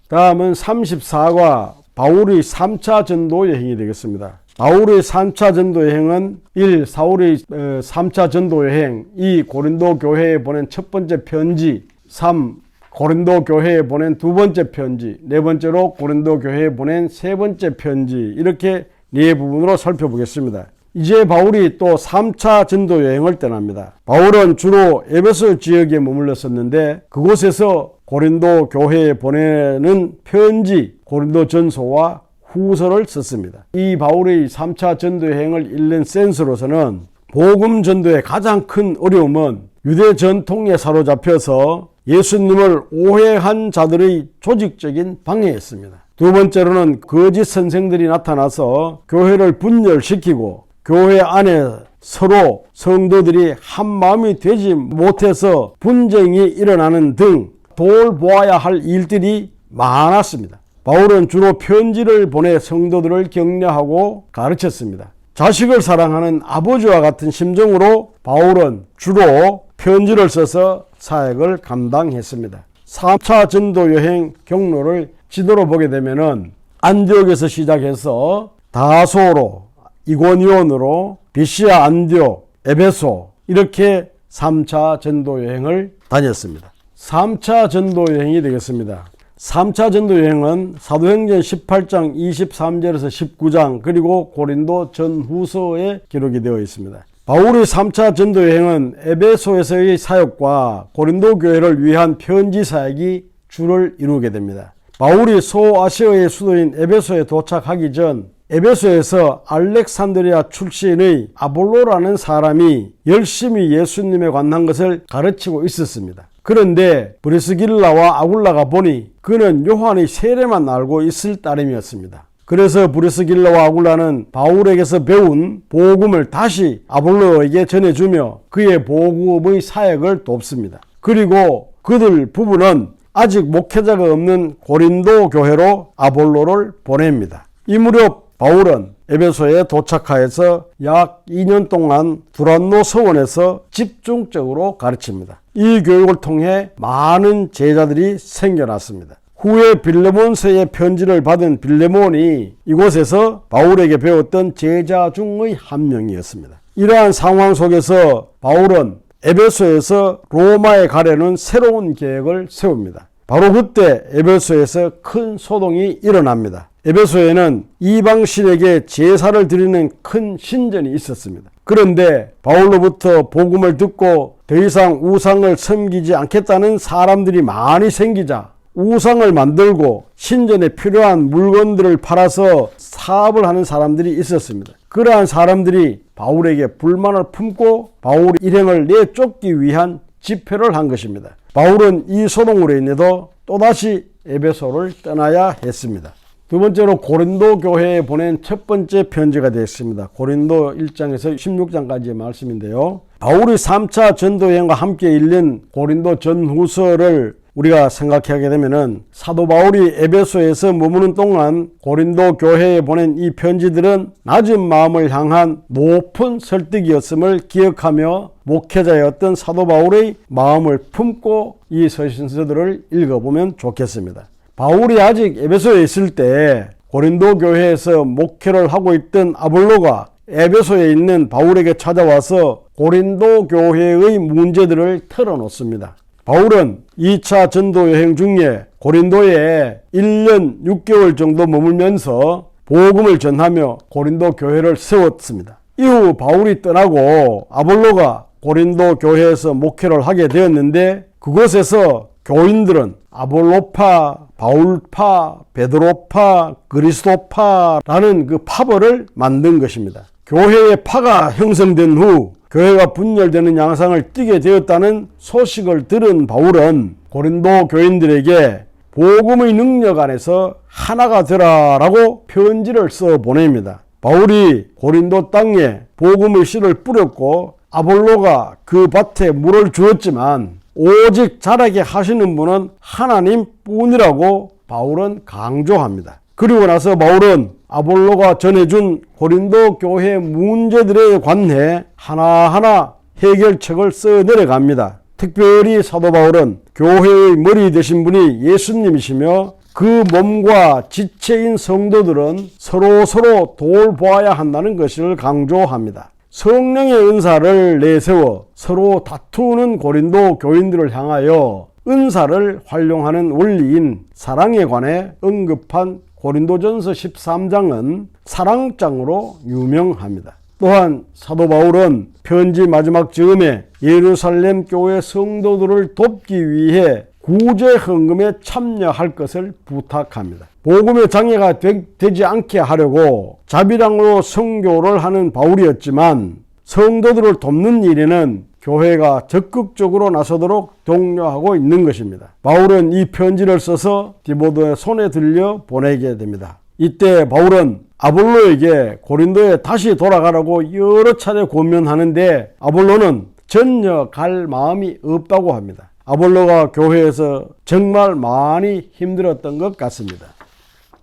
다음은 34과 바울의 3차 전도 여행이 되겠습니다. 바울의 3차 전도 여행은 1. 사울의 3차 전도 여행, 2. 고린도 교회에 보낸 첫 번째 편지, 3. 고린도 교회에 보낸 두 번째 편지, 네 번째로 고린도 교회에 보낸 세 번째 편지, 이렇게 네 부분으로 살펴보겠습니다. 이제 바울이 또 3차 전도 여행을 떠납니다. 바울은 주로 에베소 지역에 머물렀었는데 그곳에서 고린도 교회에 보내는 편지, 고린도 전서와 후서를 썼습니다. 이 바울의 3차 전도 여행을 읽는 센스로서는 복음 전도의 가장 큰 어려움은 유대 전통에 사로잡혀서 예수님을 오해한 자들의 조직적인 방해였습니다. 두 번째로는 거짓 선생들이 나타나서 교회를 분열시키고 교회 안에 서로 성도들이 한 마음이 되지 못해서 분쟁이 일어나는 등 돌보아야 할 일들이 많았습니다. 바울은 주로 편지를 보내 성도들을 격려하고 가르쳤습니다. 자식을 사랑하는 아버지와 같은 심정으로 바울은 주로 편지를 써서 사역을 감당했습니다. 3차 전도 여행 경로를 지도로 보게 되면은 안디옥에서 시작해서 다소로, 이고니온으로, 비시아 안디옥, 에베소, 이렇게 3차 전도 여행을 다녔습니다. 3차 전도 여행이 되겠습니다. 3차 전도 여행은 사도행전 18장 23절에서 19장 그리고 고린도 전후서에 기록이 되어 있습니다. 바울의 3차 전도 여행은 에베소에서의 사역과 고린도 교회를 위한 편지 사역이 주를 이루게 됩니다. 바울이 소아시아의 수도인 에베소에 도착하기 전 에베소에서 알렉산드리아 출신의 아볼로라는 사람이 열심히 예수님에 관한 것을 가르치고 있었습니다. 그런데 브리스길라와 아굴라가 보니 그는 요한의 세례만 알고 있을 따름이었습니다. 그래서 브리스길라와 아굴라는 바울에게서 배운 복음을 다시 아볼로에게 전해주며 그의 복음의 사역을 돕습니다. 그리고 그들 부부는 아직 목회자가 없는 고린도 교회로 아볼로를 보냅니다. 이 무렵 바울은 에베소에 도착하여서 약 2년 동안 두란노 서원에서 집중적으로 가르칩니다. 이 교육을 통해 많은 제자들이 생겨났습니다. 후에 빌레몬서의 편지를 받은 빌레몬이 이곳에서 바울에게 배웠던 제자 중의 한 명이었습니다. 이러한 상황 속에서 바울은 에베소에서 로마에 가려는 새로운 계획을 세웁니다. 바로 그때 에베소에서 큰 소동이 일어납니다. 에베소에는 이방신에게 제사를 드리는 큰 신전이 있었습니다. 그런데 바울로부터 복음을 듣고 더 이상 우상을 섬기지 않겠다는 사람들이 많이 생기자 우상을 만들고 신전에 필요한 물건들을 팔아서 사업을 하는 사람들이 있었습니다. 그러한 사람들이 바울에게 불만을 품고 바울의 일행을 내쫓기 위한 집회를 한 것입니다. 바울은 이 소동으로 인해서 또다시 에베소를 떠나야 했습니다. 두 번째로 고린도 교회에 보낸 첫 번째 편지가 되었습니다. 고린도 1장에서 16장까지의 말씀인데요. 바울의 3차 전도 여행과 함께 읽는 고린도 전후서를 우리가 생각하게 되면은 사도 바울이 에베소에서 머무는 동안 고린도 교회에 보낸 이 편지들은 낮은 마음을 향한 높은 설득이었음을 기억하며 목회자였던 사도 바울의 마음을 품고 이 서신서들을 읽어보면 좋겠습니다. 바울이 아직 에베소에 있을 때 고린도 교회에서 목회를 하고 있던 아볼로가 에베소에 있는 바울에게 찾아와서 고린도 교회의 문제들을 털어놓습니다. 바울은 2차 전도 여행 중에 고린도에 1년 6개월 정도 머물면서 복음을 전하며 고린도 교회를 세웠습니다. 이후 바울이 떠나고 아볼로가 고린도 교회에서 목회를 하게 되었는데 그곳에서 교인들은 아볼로파, 바울파, 베드로파, 그리스도파라는 그 파벌을 만든 것입니다. 교회의 파가 형성된 후 교회가 분열되는 양상을 띠게 되었다는 소식을 들은 바울은 고린도 교인들에게 복음의 능력 안에서 하나가 되라라고 편지를 써 보냅니다. 바울이 고린도 땅에 복음의 씨를 뿌렸고 아볼로가 그 밭에 물을 주었지만 오직 자라게 하시는 분은 하나님 뿐이라고 바울은 강조합니다. 그리고 나서 바울은 아볼로가 전해준 고린도 교회 문제들에 관해 하나하나 해결책을 써 내려갑니다. 특별히 사도 바울은 교회의 머리 되신 분이 예수님이시며 그 몸과 지체인 성도들은 서로 돌보아야 한다는 것을 강조합니다. 성령의 은사를 내세워 서로 다투는 고린도 교인들을 향하여 은사를 활용하는 원리인 사랑에 관해 언급한 고린도전서 13장은 사랑장으로 유명합니다. 또한 사도 바울은 편지 마지막 즈음에 예루살렘 교회 성도들을 돕기 위해 구제 헌금에 참여할 것을 부탁합니다. 복음의 장애가 되지 않게 하려고 자비랑으로 선교를 하는 바울이었지만 성도들을 돕는 일에는 교회가 적극적으로 나서도록 독려하고 있는 것입니다. 바울은 이 편지를 써서 디모데의 손에 들려 보내게 됩니다. 이때 바울은 아볼로에게 고린도에 다시 돌아가라고 여러 차례 권면하는데 아볼로는 전혀 갈 마음이 없다고 합니다. 아볼로가 교회에서 정말 많이 힘들었던 것 같습니다.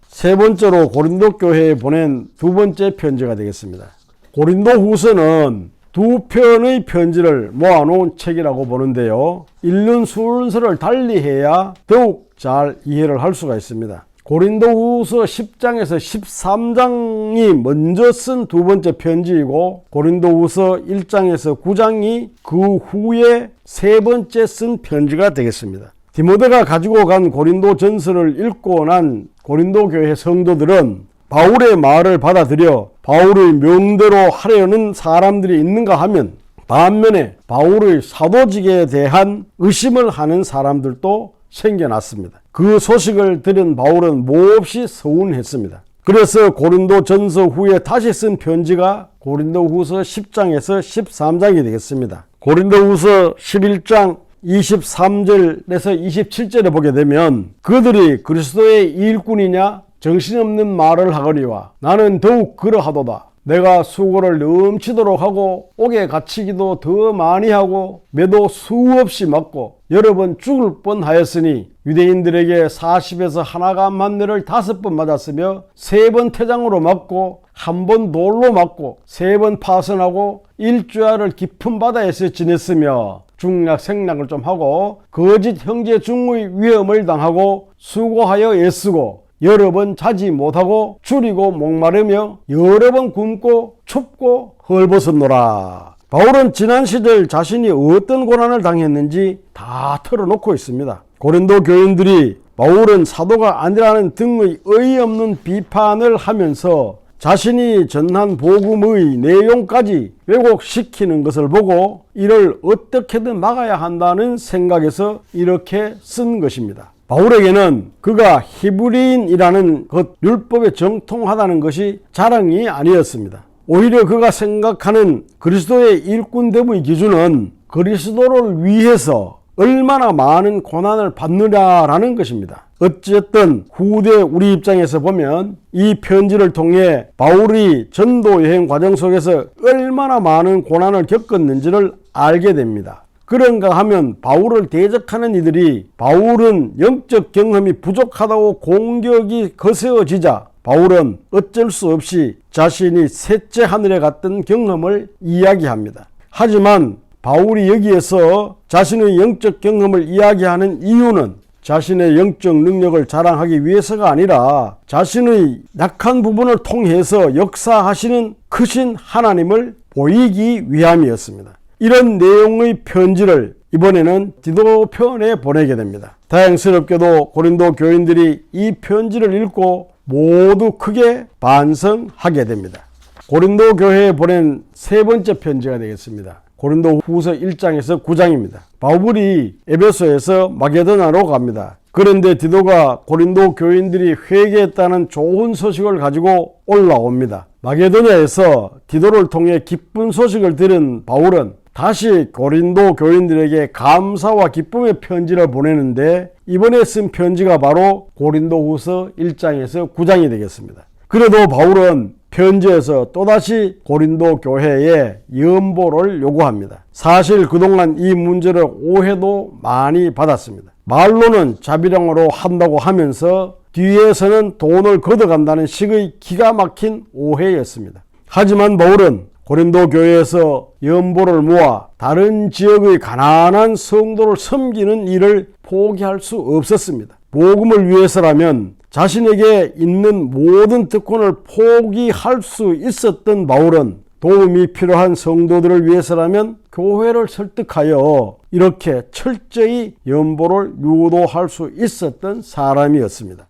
세 번째로 고린도 교회에 보낸 두 번째 편지가 되겠습니다. 고린도 후서는 두 편의 편지를 모아놓은 책이라고 보는데요. 읽는 순서를 달리해야 더욱 잘 이해를 할 수가 있습니다. 고린도후서 10장에서 13장이 먼저 쓴 두 번째 편지이고 고린도후서 1장에서 9장이 그 후에 세 번째 쓴 편지가 되겠습니다. 디모데가 가지고 간 고린도 전서를 읽고 난 고린도 교회 성도들은 바울의 말을 받아들여 바울의 명대로 하려는 사람들이 있는가 하면 반면에 바울의 사도직에 대한 의심을 하는 사람들도 생겨났습니다. 그 소식을 들은 바울은 몹시 서운했습니다. 그래서 고린도 전서 후에 다시 쓴 편지가 고린도 후서 10장에서 13장이 되겠습니다. 고린도 후서 11장 23절에서 27절에 보게 되면 그들이 그리스도의 일꾼이냐 정신없는 말을 하거니와 나는 더욱 그러하도다. 내가 수고를 넘치도록 하고 옥에 갇히기도 더 많이 하고 매도 수없이 맞고 여러 번 죽을 뻔하였으니 유대인들에게 40에서 하나가 만뇌를 5번 맞았으며 3번 태장으로 맞고 1번 돌로 맞고 3번 파선하고 일주야를 깊은 바다에서 지냈으며 중락 생락을 좀 하고 거짓 형제 중의 위험을 당하고 수고하여 애쓰고 여러 번 자지 못하고 줄이고 목마르며 여러 번 굶고 춥고 헐벗었노라. 바울은 지난 시절 자신이 어떤 고난을 당했는지 다 털어놓고 있습니다. 고린도 교인들이 바울은 사도가 아니라는 등의 어이없는 비판을 하면서 자신이 전한 복음의 내용까지 왜곡시키는 것을 보고 이를 어떻게든 막아야 한다는 생각에서 이렇게 쓴 것입니다. 바울에게는 그가 히브리인이라는 것 율법에 정통하다는 것이 자랑이 아니었습니다. 오히려 그가 생각하는 그리스도의 일꾼됨의 기준은 그리스도를 위해서 얼마나 많은 고난을 받느냐라는 것입니다. 어쨌든 후대 우리 입장에서 보면 이 편지를 통해 바울이 전도 여행 과정 속에서 얼마나 많은 고난을 겪었는지를 알게 됩니다. 그런가 하면 바울을 대적하는 이들이 바울은 영적 경험이 부족하다고 공격이 거세어지자 바울은 어쩔 수 없이 자신이 셋째 하늘에 갔던 경험을 이야기합니다. 하지만 바울이 여기에서 자신의 영적 경험을 이야기하는 이유는 자신의 영적 능력을 자랑하기 위해서가 아니라 자신의 약한 부분을 통해서 역사하시는 크신 하나님을 보이기 위함이었습니다. 이런 내용의 편지를 이번에는 디도 편에 보내게 됩니다. 다행스럽게도 고린도 교인들이 이 편지를 읽고 모두 크게 반성하게 됩니다. 고린도 교회에 보낸 세 번째 편지가 되겠습니다. 고린도 후서 1장에서 9장입니다. 바울이 에베소에서 마게도냐로 갑니다. 그런데 디도가 고린도 교인들이 회개했다는 좋은 소식을 가지고 올라옵니다. 마게도냐에서 디도를 통해 기쁜 소식을 들은 바울은 다시 고린도 교인들에게 감사와 기쁨의 편지를 보내는데 이번에 쓴 편지가 바로 고린도후서 1장에서 9장이 되겠습니다. 그래도 바울은 편지에서 또다시 고린도 교회에 연보를 요구합니다. 사실 그동안 이 문제를 오해도 많이 받았습니다. 말로는 자비량으로 한다고 하면서 뒤에서는 돈을 걷어간다는 식의 기가 막힌 오해였습니다. 하지만 바울은 고린도 교회에서 연보를 모아 다른 지역의 가난한 성도를 섬기는 일을 포기할 수 없었습니다. 복음을 위해서라면 자신에게 있는 모든 특권을 포기할 수 있었던 바울은 도움이 필요한 성도들을 위해서라면 교회를 설득하여 이렇게 철저히 연보를 유도할 수 있었던 사람이었습니다.